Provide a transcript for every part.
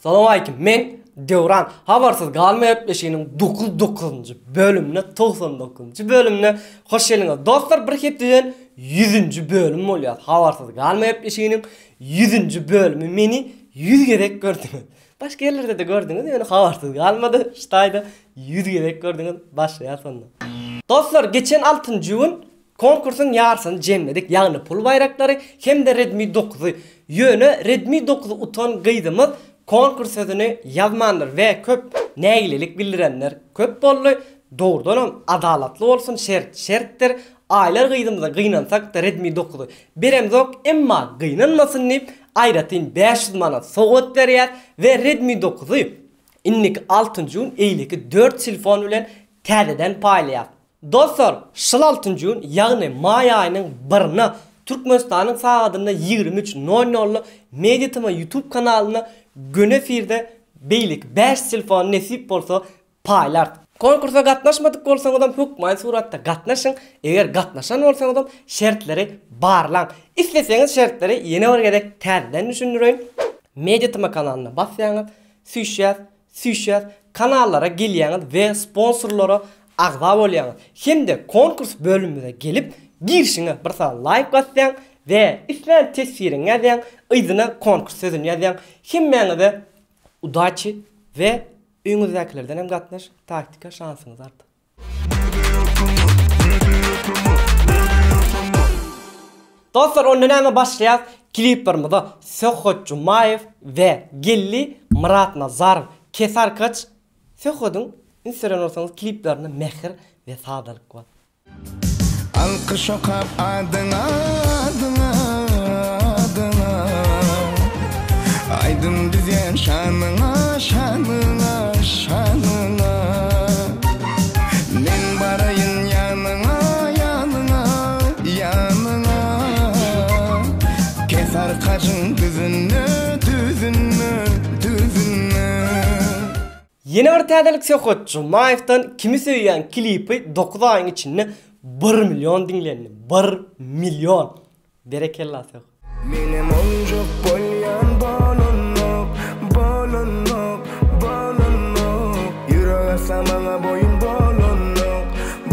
Salam aleyküm. Men Devran Habarsız Galmayıp Eşiğinin 99. bölümüne 99. bölümüne hoş geldiniz. Dostlar bir hepten 100. bölüm oluyor. Habarsız Galmayıp Eşiğinin 100. bölümü meni 100 gerek gördünüz. Başka yerlerde de gördünüz. Yani habarsız kalmadı. İşte 100 gerek gördünüz. Başlaya sonunda. Dostlar geçen 6. gün konkursun yarısını cemledik. Yani pul bayrakları hem de Redmi 9'u yönü Redmi 9'u utan gıydımız. Konkurs sözünü yazmanlar ve köp neylilik bildirenler köp bollu doğrudan adalatlı olsun şerttir. Aylar gıydımıza gıynansak da Redmi 9'u beremiz yok emma gıynanmasın deyip ayratın 500 manat soğut veriyer ve Redmi 9'u innik 6. gün eyliki 4 telefon ile tədədən paylayar. Dostlar, şıl 6. gün yani may ayının 1'ine Türkmenistan'ın saatinde 23:00'lu Mediatema YouTube kanalına Gönefir'de beylik 5 telefon nesip olsa paylar. Konkursa katnaşmadık olsan adam hükmay suratta katnaşın. Eğer katnaşan olsan adam şertleri barlan. İsteseniz şertleri yeni gerek terden düşünürün. Mediatema kanalına basyanız, süyşez, kanallara gelyanız ve sponsorlara ağza bolyanız. Hem de konkurs bölümüne gelip girişine bir like basyan ve islen tesvirini yazyan, ıydına konkurs sözünü yazyan. Hem de udaçı ve önünüzdekilerden hem katnaş taktika şansınız arttı. Dostlar ondan hemen başlayalım. Kliplerimizde Söhhot Cumayev ve Gelli Murat Nazarov Kesar Kaç Söhhot'un Instagram olsanız kliplerine mehir ve sadalık var. Alkış okap adına adına adına aydın dizen şanına şanına şanına men barayın yanına yanına yanına kesar kaçın düzünü düzünü düzünü. Yeni bir tədəlik Söhhot Cumayev'dan kimi söyleyen klipi 9 ayın içinde 1 milyon dinlendi. 1 milyon. Berekella Söhhot. Benim oncuk bolyan bolunuk bolunuk bolunuk yüreğe samana boyun bolunuk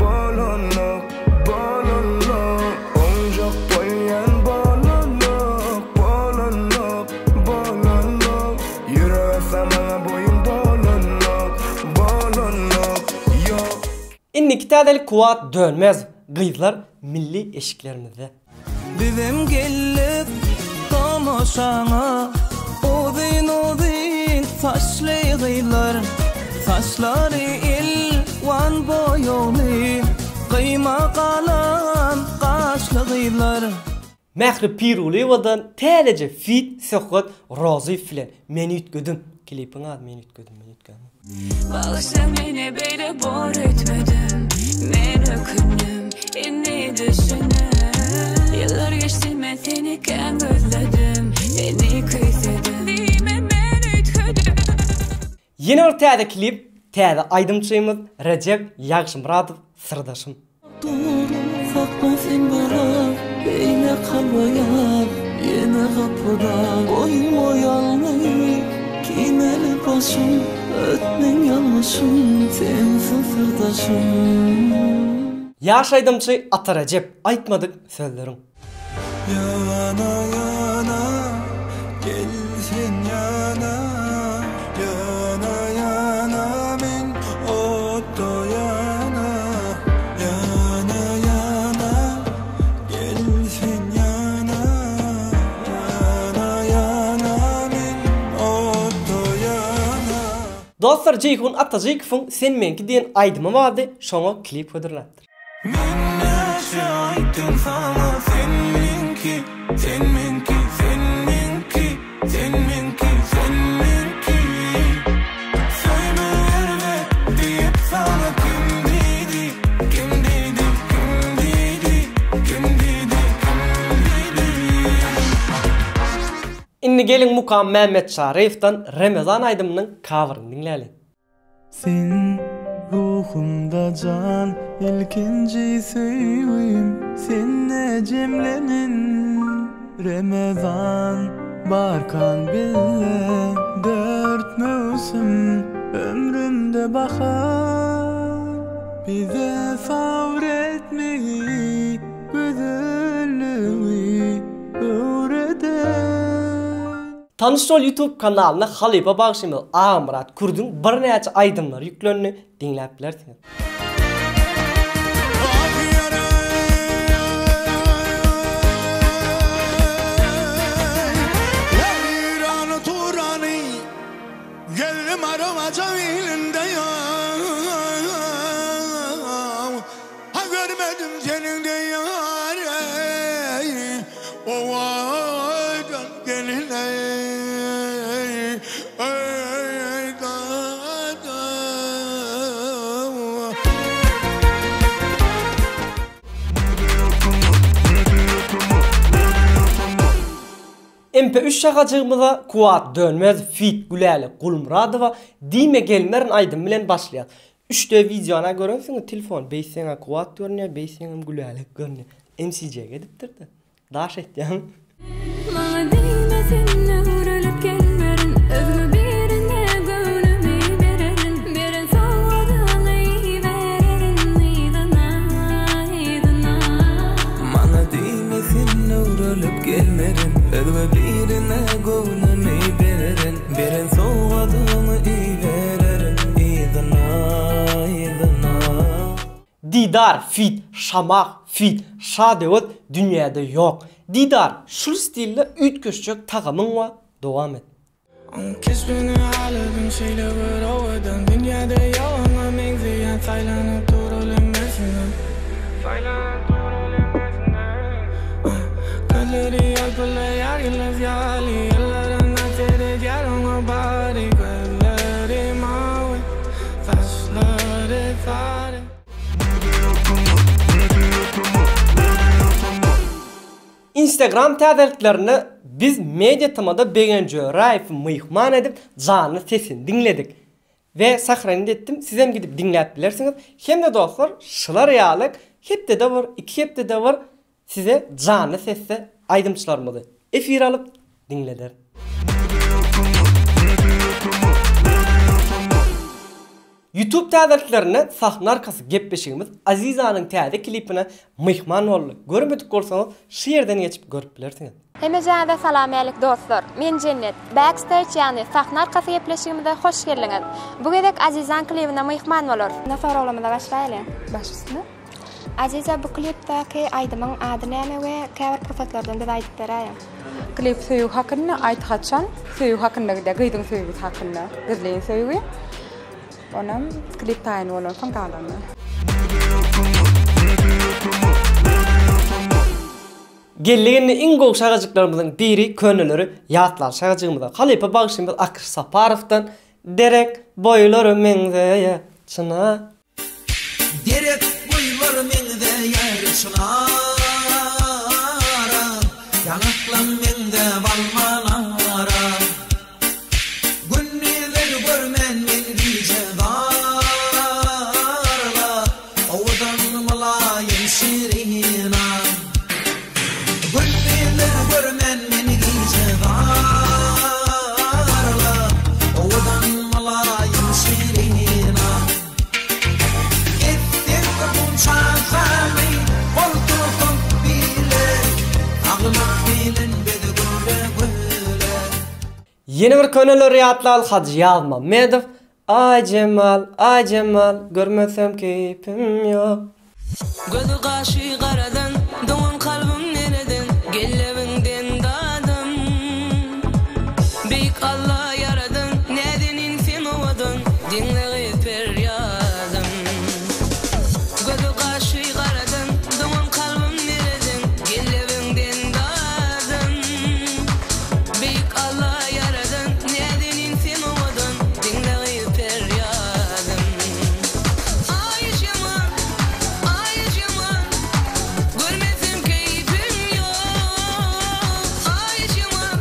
bolunuk bolunuk oncuk bolyan bolunuk bolunuk bolunuk yüreğe samana boyun bolunuk bolunuk yok. İnniki tədəlik kuvat dönmez. Gıyızlar milli eşiklerimizde. Bizim gelip tomoşana Odin saçlı gıylar Saçları ilvan boyoli Kıyma kalan kaşlı gıylar Mehri Piruliyevadan tədəcə fit Söhhot Rozif filan. Meni ütgödüm. Klipin adı meni ütgödüm. Bağışla beni böyle bor etmedim. Merak ettim, inni düşünüm. Yıllar geçti ben seni ken gözledim. Beni kıysedim, dime ben ütgödüm. Yeni bir tədə klip, tədə aydımçıyımız Recep Yagşımradov sırdaşım. Dur sakma sen bana Beyle kalmayan Yine kapıda Boyum oyalmayı Kineli başım Ötmen yanmışım Sensin sırdaşım. Yaş aydımçı Ata Recep aytmadık sözlerim. Yana yana Gel sen yana Yana yana men otto yana Yana yana Gel sen yana Yana yana men otto yana. Dostlar Ceyhun Atacık'ın sen menki diyen aydımı vardı. Şona klip ödürlattır. Minneşe aydım sana sen minki sen minki sen minki sen minki sen minki Söyle elbet deyip sana kim dedi kim dedi kim dedi kim dedi kim dedi. İnni gelin Mukam Mehmet Şarif'tan Ramazan aydımının cover'ını dinleyelim. Sen ruhumda can ilkinci sevim Seninle cemlenin Ramazan Barkan bile 4 bahar bize sabretmeyi güzelliği öğreten. Tanışol YouTube kanalına Halipa Bagşymyl Agmurat Kurdun bir näçe aydymlar ýüklenini dinläp bilersiňiz. Geldim aramaca elinde ya, ha görmedim senin de yar, o aydan geline, MP3 şakacığımıza Kuat Dönmez Fit Güläli Gulmuradowa Dime gelmerin aydym bilen başlaýar. 3D videona görüňsiň telefon beýseňe Kuat görnýär, beýseňem Güläli görnýär. MC'ye gedipdirdi. Daş etýän. Maňa diýme senne urulyp gelmerin, özüme birine gönlümi bererin, beren sowgadyň bererin, ýygyna, ýygyna. Maňa diýme senne urulyp gelmerin, özüme birine gönlümi bererin, beren sowgadyň bererin, ýygyna, ýygyna. Didar, fit, şamak, fit, şadewet dünýäde ýok. Didar, şul stilde ütköşjek tagamyň wa dowam et. Kiss beni halagın şeyle bir ovadan dünyada yalanla mengzeyen saylanıp durulemezsin. Saylanıp durulemezsin. Kalleri yalpıla yargılas yali yıllarına tere yarına bari kalleri mavi saçları fare. Instagram täzeliklerini biz Mediatamada Begenje Raif myhman edip canlı sesini dinledik. Ve sahranit ettim. Sizem gidip dinläp bilersiňiz. Hem de dostlar şılar ýalyk hepde de var, iki hepde de var. Size canlı sesle aydymçylarymyzy efir alıp dinleder. YouTube täzeliklerini sahna arkası gepleşigimiz Azizanyň täze klipine myhman boldy. Görmedik bolsaňyz şu ýerden geçip görüp bilersiňiz. Hemejäňize salam alyk dostlar. Men Cennet. Backstage ýani sahna arkasy gepleşigimize hoş geldiňiz. Bu gedek Azizan klipine myhman bolar. Nafarolymyza başlaýaly. Başlysy. Aziza bu klipdäki aydymyň ady näme we käbir pursatlardan biz aýdyp berýär. Klip söýüg hakynda aýtgatçan, söýüg hakynda gydyň söýügi hakynda, gizleýin söýügi. Onam klip taýyn bolan fangalany. Gellegende iň gowy şagajyklarymyzyň biri könülleri ýatlar şagajygymyza Halipa Bagşymyl Akış Saparovdan derek boýlary meňze çyna. Derek boýlary meňze ýarçylara, ýanaklam meňze balmalara. Günniler görmen men gijedarla, owdan malaýym şirina. Günniler görmen men gijedarla, owdan malaýym şirina. Etdim bu şahany, bolduň bile, aglyk bilen bedi göre göre. Yeni bir könülleri ýatlal Hacı Ýalma Medow. Ay Cemal, görmesem keyfim ýok. Gözü kaşı karadan, doğan kalbim nereden, gellevinden dadım. Büyük Allah yaradın, nedenin sen ovadın, dinleği feryadım. Gözü kaşı karadan, doğan kalbim nereden, gellevinden dadım. Büyük Allah yaradın, nedenin sen ovadın, dinleği feryadım. Ay Cemal, görmesem keyfim yok. Ay Cemal,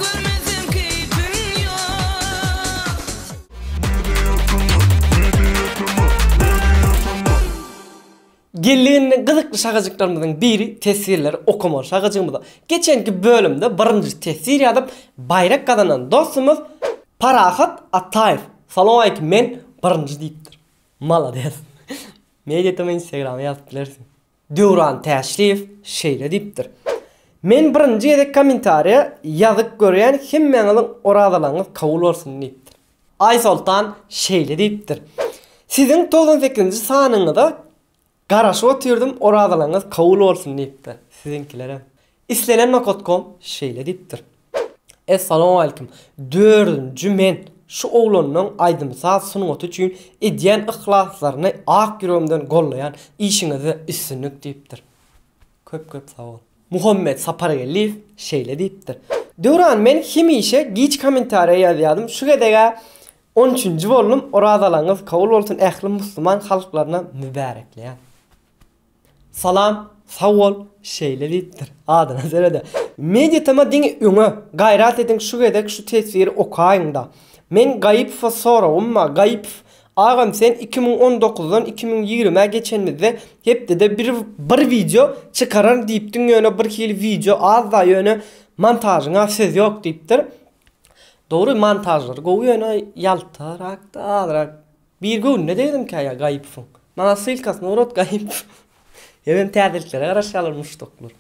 görmesem keyfim yok. Gellegende gyzykly şagajyklarymyzyň biri tesirleri okuma şagajygymyza. Geçenki bölümde birinji tesir ýazyp bayrak kazanan dostumuz Parahat Atayev. Salam aleyküm, men birinci deyipdir. Malades. Medyatama Instagram'a yazıp bilersin. Döwran Täşrif şeýle deyipdir. Men birinci edek kommentariýa ýazyp görýän hemmeňiziň oradalaryňyz kabul bolsun deyipdir. Ay Sultan şeýle deyipdir. Siziň 98-nji sanyňyzda garaşyp otyrdım, oradalaryňyz kabul bolsun deyipdir. Sizinkilere. Islenen.com şeýle deyipdir. Assalamu alaykum. 4-nji men şu oglanyň aýdymsa sunumaty üçin edýän ihhlaslaryny ak ýüregimden gollaýan işiňizi üstünlük diýipdir. Köp sag ol. Muhammed Sapargeliýew şeýle diýipdir. Döwran, men hemişe giç kommentariýa ýazýardym. Şu gedege 13-nji bolum oradalaryňyz kabul bolsun ähli musliman halklaryna mübarekleýär. Salam, sag ol şeýle diýipdir. Adyna serede. Medyatama diňi öňe gaýrat ediň şu gedek şu tesbiri okaýynda. Men Gaýipova sorawymma, Gaýipov agam sen 2019'dan 2020'e geçenmizde hepde de bir video çıkarar diýipdiň, ýöne bir hili video az da ýöne montajyna söz ýok diýipdir. Dogry montajlar gowy ýöne ýaltarak da bir gün ne dedim ki ya Gaýipov. Mana sylkasyny urat Gaýipov. Ýa-da täzeliklere garaşalyrmyşdyklar.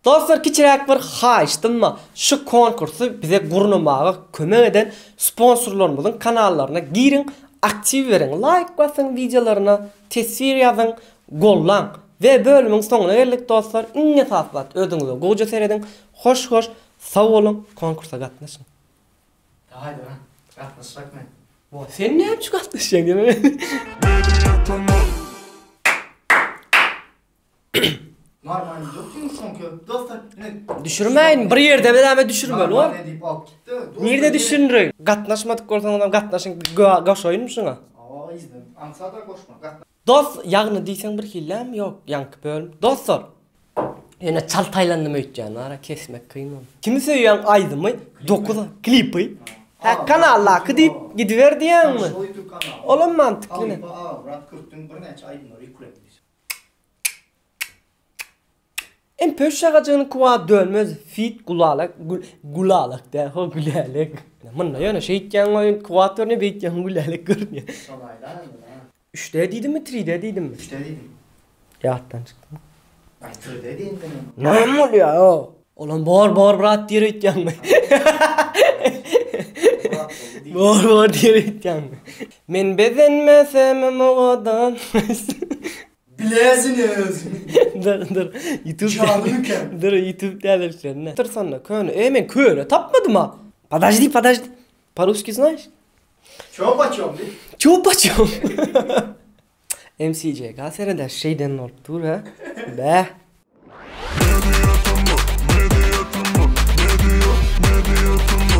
Dostlar, kiçirek bir haýyşdymma şu konkursu bize gurnamaga kömek eden sponsorlarymyzyň kanallarına girin, aktiv verin, like basın videolarına, tesvir yazın, gollan ve bölümün sonuna geldik dostlar. İnne taslat ödüňize goýja seredin. Hoş sag bolun, konkursa gatnaşyň. Haydi lan, gatnaşak men. Sen näme gatnaşaň deme. Normal ýokdyň çünki dostlar, Düşürmeyin, bir ýerde bedäme düşürmeli o. Ne diýip alyp gitdi. Nerede düşürürük? Gatnaşmadyk bolsaň adam gatnaşyň gaşoýun şuňa. Izdim. Ansada goşma. Dost, ýagny diýsen bir hillem ýok, ýanky bölüm. Dostlar, ýene çaltaýlandym öýtjän, ara kesmek kyn. Kimi söýýän aýdymy? 9 klipi. Ha, kanalla diýip gidiverdi ýa-ni? Olam mantykly. Rat kürtüň bir näçe aýdyny ýükledik. En pöş ağacının kuva dönmez fit gulalak da ho gulalak. Mınna yana şey etken kuva dönne beytken gulalak görünüyor. Üçte dedim mi, 3'de dedim mi? 3'te dedim. Yattan çıktım. Ay 3'de dedim. Ne oluyor ya? Olan bağır bırak diye etken mi? Bağır diye etken mi? Men bezenmesem oğadan. Bilesiniz. Dur. YouTube derlerlerine. Tırsana köne. Men köne tapmadım ha. Подожди. По-русски знаешь? Чё почём? MCJ gaserede şeyden olup dur ha. Be. Medyatama